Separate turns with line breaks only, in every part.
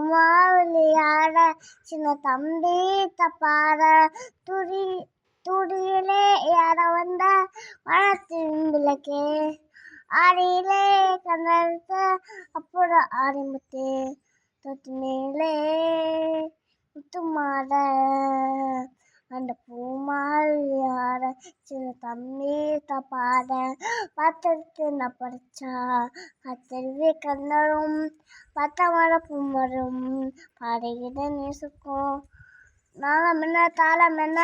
பூமாலியாட சின்ன தம்பி தப்பார துடி துடியிலே யார வந்த வளர்த்தின் விளக்கே ஆடியிலே கண்ணெடுத்த அப்புறம் ஆரம்பித்தே தொட்டு மேலே முத்துமாட அந்த பூமாலியாட சின்ன தம்பி தப்பாட பார்த்தெடுத்து நான் படிச்சா கத்தருவி கண்ணரும் பத்தமர பூமரும் பாடுகிற நேசுக்கும் நாளம் என்ன தாளம் என்ன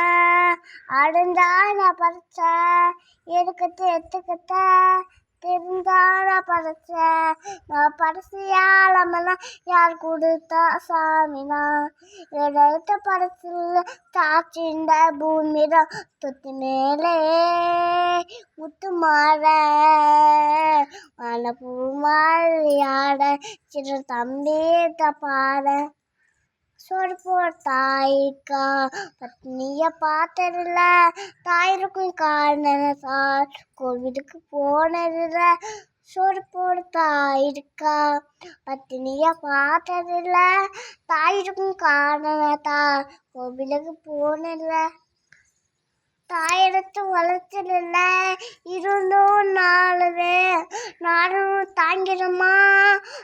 அடைஞ்சா நான் படிச்சேன் எடுத்துக்கிட்ட தெரிஞ்சா நான் படிச்சேன் நான் படிச்சியாலமெல்லாம் யார் கொடுத்தா சாமினா எடுத்த படத்தில் சாட்சிந்த பூமிதான் தொத்து மேலே முத்து மாற அந்த பூமாலியாட சிறு தம்பி தப்பாட சோறு போட்டாய்க்கா பத்னிய பார்த்ததில்ல தாயிருக்கும் காரணத்தால் கோவிலுக்கு போனதில்ல சோறு போட்டாயிருக்கா பத்னிய பார்த்ததில்ல தாயிருக்கும் காரணத்தால் கோவிலுக்கு போனதில்ல தாயெடுத்து வளர்த்ததில்ல இருந்தும் நானும் தாங்கிடுமா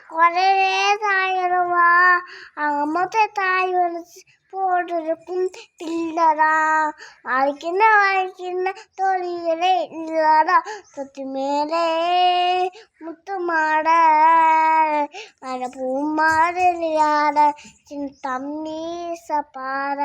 குறையே தாயிடுமா அவங்க மொத்த தாய் வளர்ச்சி போட்டிருக்கும் பிள்ளடா வாழ்க்கைன்னு தொழிலே இல்லடா தொத்து மேலே முத்து மாட அந்த பூ மாடலியாட சின்ன தம்பி சப்பாட